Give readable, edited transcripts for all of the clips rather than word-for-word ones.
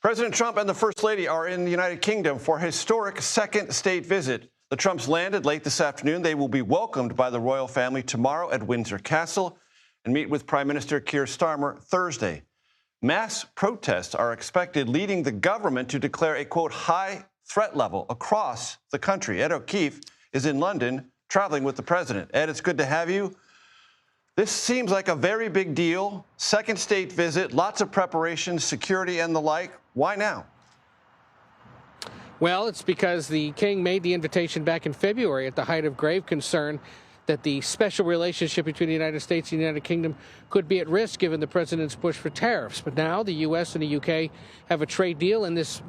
President Trump and the First Lady are in the United Kingdom for a historic second state visit. The Trumps landed late this afternoon. They will be welcomed by the royal family tomorrow at Windsor Castle and meet with Prime Minister Keir Starmer Thursday. Mass protests are expected, leading the government to declare a, quote, high threat level across the country. Ed O'Keefe is in London traveling with the president. Ed, it's good to have you. This seems like a very big deal. Second state visit, lots of preparations, security and the like. Why now? Well, it's because the king made the invitation back in February at the height of grave concern that the special relationship between the United States and the United Kingdom could be at risk given the president's push for tariffs. But now the U.S. and the U.K. have a trade deal, and this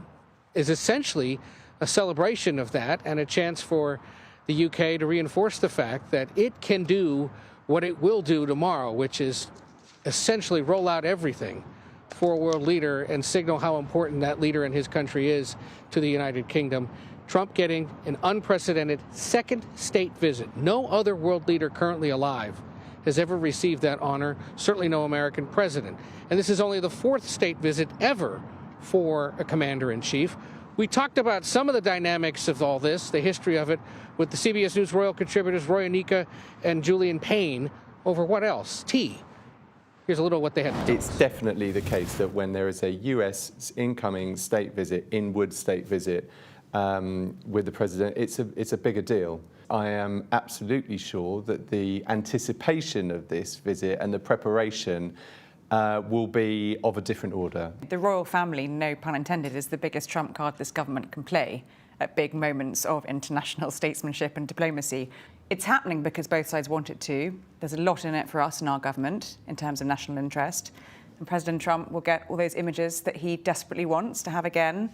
is essentially a celebration of that and a chance for the U.K. to reinforce the fact that it can do what it will do tomorrow, which is essentially roll out everything for a world leader and signal how important that leader and his country is to the United Kingdom. Trump getting an unprecedented second state visit. No other world leader currently alive has ever received that honor, certainly no American president. And this is only the fourth state visit ever for a commander-in-chief. We talked about some of the dynamics of all this, the history of it, with the CBS News royal contributors Roy Anika and Julian Payne over what else? Tea. Here's a little what they had to tell us. It's definitely the case that when there is a U.S. incoming state visit, inward state visit with the president, it's a bigger deal. I am absolutely sure that the anticipation of this visit and the preparation will be of a different order. The royal family, no pun intended, is the biggest trump card this government can play at big moments of international statesmanship and diplomacy. It's happening because both sides want it to. There's a lot in it for us and our government in terms of national interest. And President Trump will get all those images that he desperately wants to have again,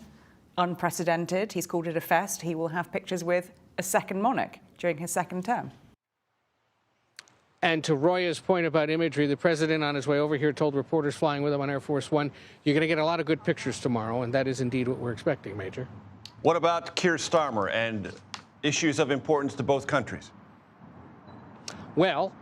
unprecedented. He's called it a fest. He will have pictures with a second monarch during his second term. And to Roya's point about imagery, the president on his way over here told reporters flying with him on Air Force One, you're going to get a lot of good pictures tomorrow, and that is indeed what we're expecting, Major. What about Keir Starmer and issues of importance to both countries? Well,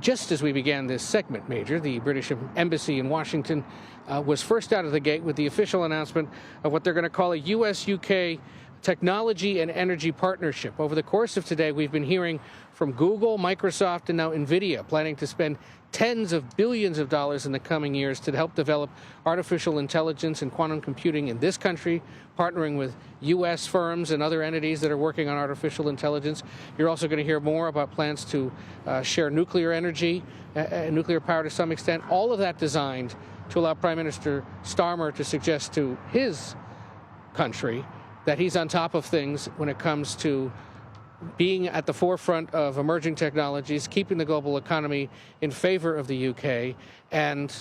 just as we began this segment, Major, the British Embassy in Washington was first out of the gate with the official announcement of what they're going to call a U.S.-UK technology and energy partnership. Over the course of today, we've been hearing from Google, Microsoft, and now NVIDIA planning to spend tens of billions of dollars in the coming years to help develop artificial intelligence and quantum computing in this country, partnering with U.S. firms and other entities that are working on artificial intelligence. You're also going to hear more about plans to share nuclear energy, nuclear power to some extent, all of that designed to allow Prime Minister Starmer to suggest to his country that he's on top of things when it comes to being at the forefront of emerging technologies, keeping the global economy in favor of the UK, and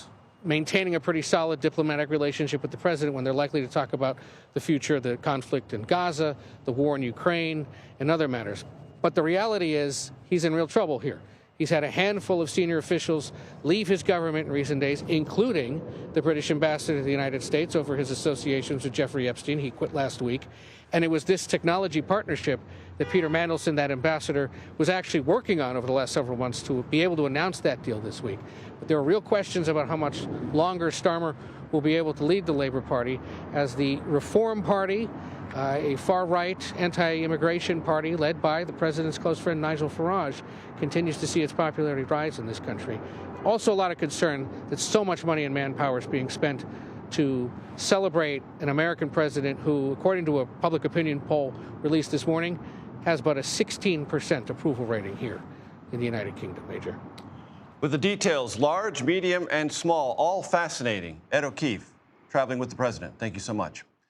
maintaining a pretty solid diplomatic relationship with the president when they're likely to talk about the future of the conflict in Gaza, the war in Ukraine, and other matters. But the reality is he's in real trouble here. He's had a handful of senior officials leave his government in recent days, including the British ambassador to the United States over his associations with Jeffrey Epstein. He quit last week. And it was this technology partnership that Peter Mandelson, that ambassador, was actually working on over the last several months to be able to announce that deal this week. But there are real questions about how much longer Starmer will be able to lead the Labour Party as the Reform Party, a far-right anti-immigration party led by the president's close friend Nigel Farage, continues to see its popularity rise in this country. Also a lot of concern that so much money and manpower is being spent to celebrate an American president who, according to a public opinion poll released this morning, has about a 16% approval rating here in the United Kingdom, Major. With the details, large, medium, and small, all fascinating. Ed O'Keefe, traveling with the president. Thank you so much.